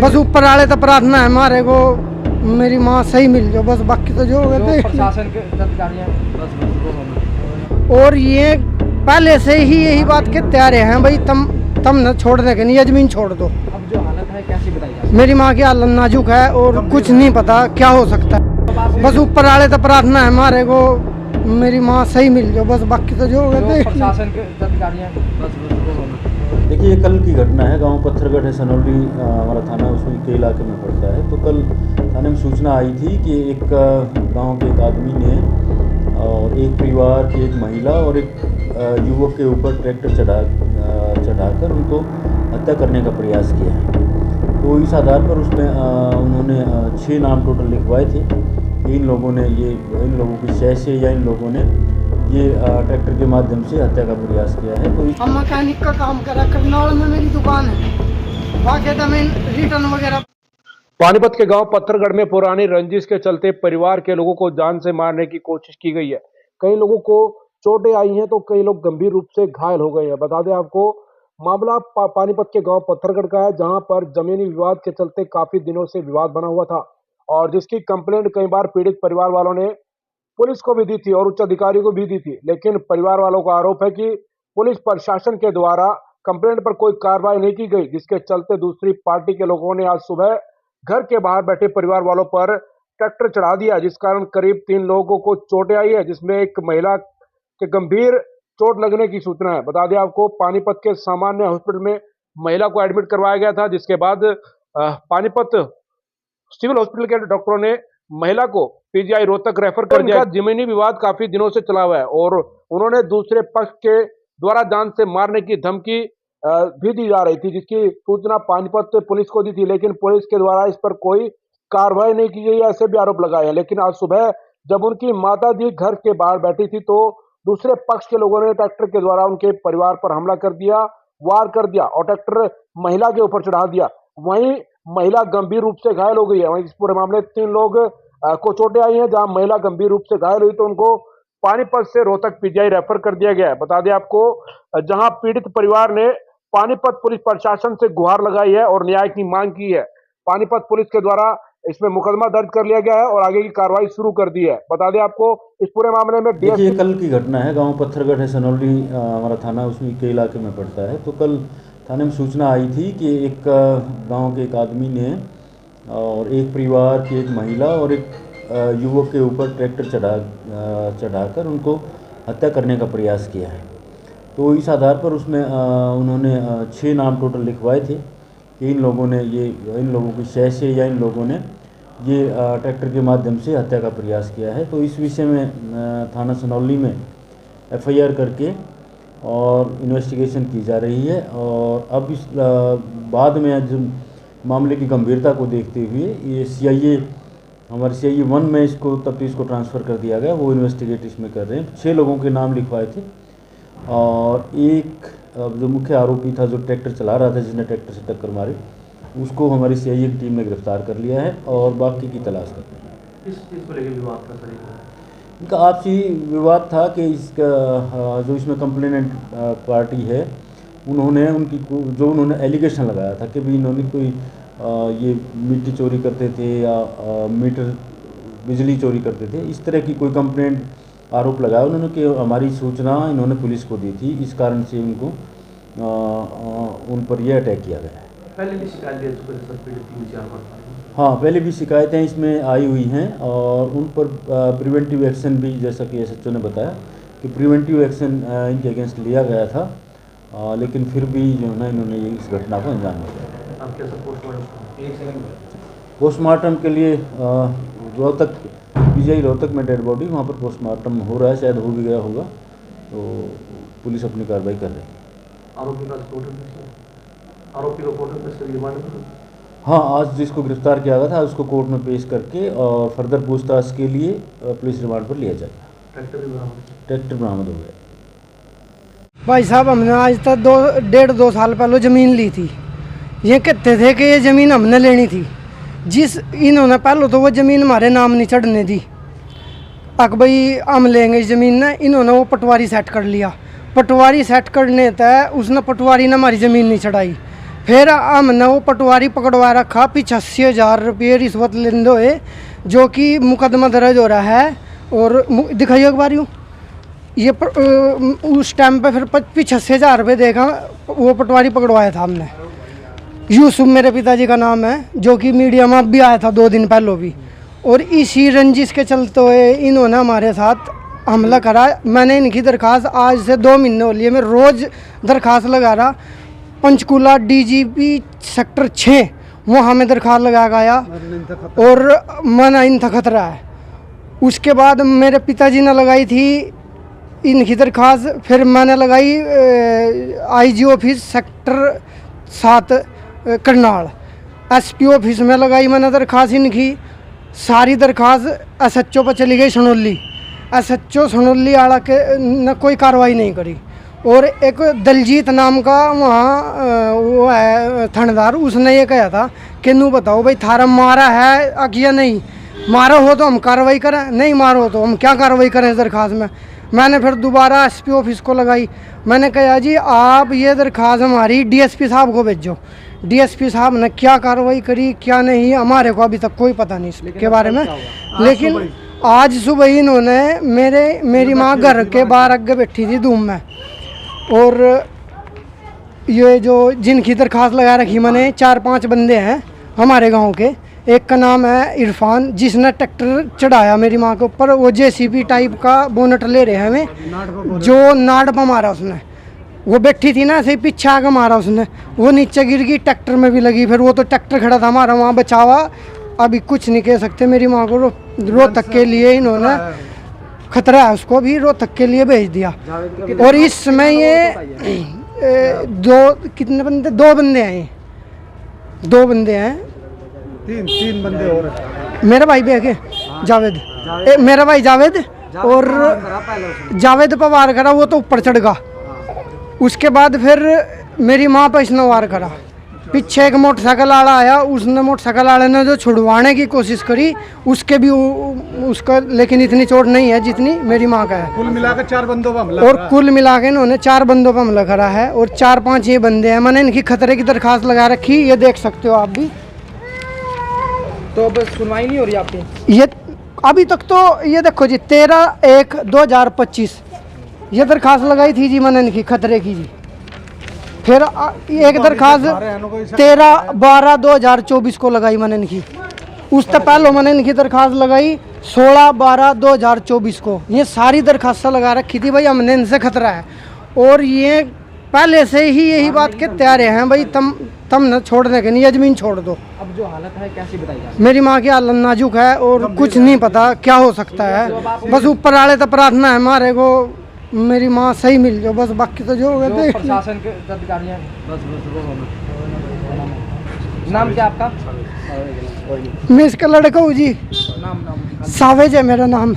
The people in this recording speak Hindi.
बस ऊपर वाले तो प्रार्थना है हमारे को मेरी माँ सही मिल जाओ, बस बाकी तो जो होगा देख प्रशासन के अधिकारियां बस और ये पहले से ही यही बात कहते आ रहे हैं भाई तम न छोड़ने के नहीं, ये जमीन छोड़ दो। अब जो हालत है कैसी बताई जाए? मेरी माँ की हालत नाजुक है और कुछ नहीं पता क्या हो सकता है। बस ऊपर वाले तो प्रार्थना है हमारे को मेरी माँ सही मिल जाओ, बस बाकी तो जो होगा देख प्रशासन के अधिकारियां बस देखिए, ये कल की घटना है। गांव पत्थरगढ़ है, सनौली हमारा थाना उसमें के इलाके में पड़ता है। तो कल थाने में सूचना आई थी कि एक गांव के एक आदमी ने और एक परिवार की एक महिला और एक युवक के ऊपर ट्रैक्टर चढ़ाकर उनको हत्या करने का प्रयास किया है। तो इस आधार पर उसमें उन्होंने 6 नाम टोटल लिखवाए थे। इन लोगों की शय से या इन लोगों ने ये ट्रैक्टर के माध्यम से हत्या का प्रयास किया है। तो हम मैकेनिक का काम करा, करनाल में मेरी दुकान है, बाकी जमीन रिटर्न वगैरह। पानीपत के गांव पत्थरगढ़ में पुरानी रंजिश के चलते परिवार के लोगों को जान से मारने की कोशिश की गई है। कई लोगों को चोटें आई हैं तो कई लोग गंभीर रूप से घायल हो गए हैं। बता दें आपको, मामला पानीपत के गांव पत्थरगढ़ का है, जहां पर जमीनी विवाद के चलते काफी दिनों से विवाद बना हुआ था और जिसकी कंप्लेंट कई बार पीड़ित परिवार वालों ने पुलिस को भी दी थी और उच्च अधिकारियों को भी दी थी। लेकिन परिवार वालों का आरोप है कि पुलिस प्रशासन के द्वारा कंप्लेंट पर कोई कार्रवाई नहीं की गई, जिसके चलते दूसरी पार्टी के लोगों ने आज सुबह घर के बाहर बैठे परिवार वालों पर ट्रैक्टर चढ़ा दिया, जिस कारण करीब 3 लोगों को चोटें आई है, जिसमें एक महिला के गंभीर चोट लगने की सूचना है। बता दें आपको, पानीपत के सामान्य हॉस्पिटल में महिला को एडमिट करवाया गया था, जिसके बाद पानीपत सिविल हॉस्पिटल के डॉक्टरों ने महिला को पीजीआई रोहतक रेफर कर दिया। जमीनी विवाद काफी दिनों से चला हुआ है और उन्होंने दूसरे पक्ष के द्वारा जान से मारने की धमकी भी दी जा रही थी, जिसकी सूचना पानीपत पुलिस को दी थी, लेकिन पुलिस के द्वारा इस पर कोई कार्रवाई नहीं की गई, ऐसे भी आरोप लगाए हैं। लेकिन आज सुबह जब उनकी माता जी घर के बाहर बैठी थी तो दूसरे पक्ष के लोगों ने ट्रैक्टर के द्वारा उनके परिवार पर हमला कर दिया, वार कर दिया और ट्रैक्टर महिला के ऊपर चढ़ा दिया। वहीं महिला गंभीर रूप से घायल हो गई है। वहीं इस पूरे मामले 3 लोग को चोटें आई हैं, जहां महिला गंभीर रूप से घायल हुई तो उनको पानीपत से रोहतक पीजीआई रेफर कर दिया गया है। बता दें आपको, जहां पीड़ित परिवार ने पानीपत पुलिस प्रशासन से गुहार लगाई है और न्याय की मांग की है। पानीपत पुलिस के द्वारा इसमें मुकदमा दर्ज कर लिया गया है और आगे की कार्रवाई शुरू कर दी है। बता दें आपको, इस पूरे मामले में देखिए, कल की घटना है। गांव पत्थरगढ़ है, सनौली हमारा थाना उसमें के इलाके में पड़ता है। तो कल थाने में सूचना आई थी कि एक गांव के एक आदमी ने और एक परिवार की एक महिला और एक युवक के ऊपर ट्रैक्टर चढ़ाकर उनको हत्या करने का प्रयास किया है। तो इस आधार पर उसमें उन्होंने 6 नाम टोटल लिखवाए थे। इन लोगों की शय से या इन लोगों ने ये ट्रैक्टर के माध्यम से हत्या का प्रयास किया है। तो इस विषय में थाना सनौली में FIR करके और इन्वेस्टिगेशन की जा रही है। और अब इस बाद में जब मामले की गंभीरता को देखते हुए ये हमारे CIA 1 में इसको तफ्तीश को ट्रांसफ़र कर दिया गया। वो इन्वेस्टिगेट इसमें कर रहे हैं। 6 लोगों के नाम लिखवाए थे और एक जो मुख्य आरोपी था, जो ट्रैक्टर चला रहा था, जिसने ट्रैक्टर से टक्कर मारी, उसको हमारी CIA की टीम ने गिरफ्तार कर लिया है और बाकी की तलाश कर रही है। इस चीज़ को लेकर विवाद का तरीका इनका आपसी विवाद था कि इसका जो इसमें कंप्लेनेंट पार्टी है, उन्होंने एलिगेशन लगाया था कि भी इन्होंने कोई ये मिट्टी चोरी करते थे या मीटर बिजली चोरी करते थे, इस तरह की कोई कंप्लेंट आरोप लगाया उन्होंने कि हमारी सूचना इन्होंने पुलिस को दी थी, इस कारण से उनको उन पर यह अटैक किया गया है। पहले भी शिकायत दे चुके थे सर पीड़ित? हाँ, पहले भी शिकायतें इसमें आई हुई हैं और उन पर प्रिवेंटिव एक्शन भी, जैसा कि SHO ने बताया कि प्रिवेंटिव एक्शन इनके अगेंस्ट लिया गया था, लेकिन फिर भी जो है ना, इन्होंने इस घटना को अंजाम दिया। अब कैसा पोस्टमार्टम के लिए रोहतक पीजीआई रोहतक में डेड बॉडी, वहाँ पर पोस्टमार्टम हो रहा है, शायद हो भी गया होगा। तो पुलिस अपनी कार्रवाई कर रही है। आरोपी को कोर्ट में पेश कर रिमांड पर? हाँ, आज जिसको गिरफ्तार किया गया था उसको कोर्ट में पेश करके और फर्दर पूछताछ के लिए पुलिस रिमांड पर लिया जाएगा। ट्रैक्टर बरामद हो गया। भाई साहब, हमने आज तक 1.5-2 साल पहले ज़मीन ली थी। ये कहते थे कि ये ज़मीन हमने लेनी थी, इन्होंने पहले तो वो ज़मीन हमारे नाम नहीं चढ़ने दी। अब भाई हम लेंगे इस ज़मीन ने, इन्होंने वो पटवारी सेट कर लिया। पटवारी सेट करने तय उसने पटवारी ने हमारी ज़मीन नहीं चढ़ाई। फिर हमने वो पटवारी पकड़वा रखा, 85,000 रुपये रिश्वत लेंदे हुए, जो कि मुकदमा दर्ज हो रहा है। और दिखाइए एक बार यूँ, ये उस टाइम पे फिर 85,000 रुपये देगा, वो पटवारी पकड़वाया था हमने। यूसुफ मेरे पिताजी का नाम है, जो कि मीडिया में भी आया था 2 दिन पहले भी। और इसी रंजिश के चलते हुए इन्होंने हमारे साथ हमला करा। मैंने इनकी दरख्वास्त आज से 2 महीने हो लिए, मैं रोज़ दरख्वास्त लगा रहा। पंचकूला DGP सेक्टर 6 वहाँ में दरख्वास्त लगा गया और मना इन था खतरा है। उसके बाद मेरे पिताजी ने लगाई थी इनकी दरख्वास्त, फिर मैंने लगाई IG office sector 7 Karnal, SP office में लगाई मैंने दरख्वास्त इनकी। सारी दरख्वास्त SHO पर चली गई सनौली। SHO सनौली आड़ा के न कोई कार्रवाई नहीं करी। और एक दलजीत नाम का वहाँ वो है थानेदार, उसने ये कहा था कि नू बताओ भाई थारा मारा है या नहीं, मारा हो तो हम कार्रवाई करें, नहीं मारो हो तो हम क्या कार्रवाई करें इस दरख्वास्त में। मैंने फिर दोबारा SP ऑफिस को लगाई। मैंने कहा जी आप ये दरख्वास्त हमारी DSP साहब को भेजो। DSP साहब ने क्या कार्रवाई करी क्या नहीं हमारे को अभी तक कोई पता नहीं इसके बारे में। लेकिन आज सुबह इन्होंने मेरी माँ घर के बाहर आगे बैठी थी धूम में, और ये जो जिनकी दरख्वास्त लगा रखी मैंने 4-5 बंदे हैं हमारे गांव के। एक का नाम है इरफान, जिसने ट्रैक्टर चढ़ाया मेरी माँ के ऊपर, वो JCB टाइप का बोनट ले रहे हैं हमें, जो नाड़ पर मारा उसने। वो बैठी थी ना, ऐसे ही पीछे आकर मारा उसने, वो नीचे गिर गई, ट्रैक्टर में भी लगी। फिर वो तो ट्रैक्टर खड़ा था हमारा, वहाँ बचावा। अभी कुछ नहीं कह सकते। मेरी माँ को रोहतक के लिए इन्होंने खतरा है, उसको भी रोहतक के लिए भेज दिया। और इस समय ये 2 बंदे हैं, 2 बंदे हैं, 3 बंदे और मेरा भाई भी है के जावेद, मेरा भाई जावेद, और जावेद पर वार करा, वो तो ऊपर चढ़ गया। उसके बाद फिर मेरी माँ पर इसने वार करा। पीछे एक मोटरसाइकिल वाला आया, उसने मोटरसाइकिल वाले ने जो छुड़वाने की कोशिश करी, उसके भी उसका लेकिन इतनी चोट नहीं है जितनी मेरी माँ का है। कुल मिलाकर 4 बंदों पर हमला और कुल मिला के इन्होंने 4 बंदों पर हमला करा है, और 4-5 ये बंदे हैं। मैंने इनकी खतरे की दरख्वास्त लगा रखी, ये देख सकते हो आप भी। तो अब सुनवाई नहीं हो रही आपकी? ये अभी तक तो ये देखो जी 13/1/2025 ये दरख्वास्त लगाई थी जी मैंने इनकी खतरे की जी। फिर एक दरख्वास्त 13/12/2024 को लगाई मैंने इनकी। उस तक पहले मैंने इनकी दरख्वास्त लगाई 16/12/2024 को। ये सारी दरख्वास्त लगा रखी थी भाई हमने इनसे खतरा है, और ये पहले से ही यही बात के तैयार हैं भाई तम न छोड़ने के नहीं, ये ज़मीन छोड़ दो। अब जो हालत है कैसी बताई जा सकती मेरी माँ की हालत नाजुक है और कुछ नहीं पता क्या हो सकता है। बस ऊपर वाले तो प्रार्थना है हमारे को मेरी माँ सही मिल जाओ, बस बाकी तो जो होगा है? देख जो प्रशासन के अधिकारियाँ, नाम क्या आपका? मैं इसका लड़का हूँ जी, नाम सावेज है मेरा नाम।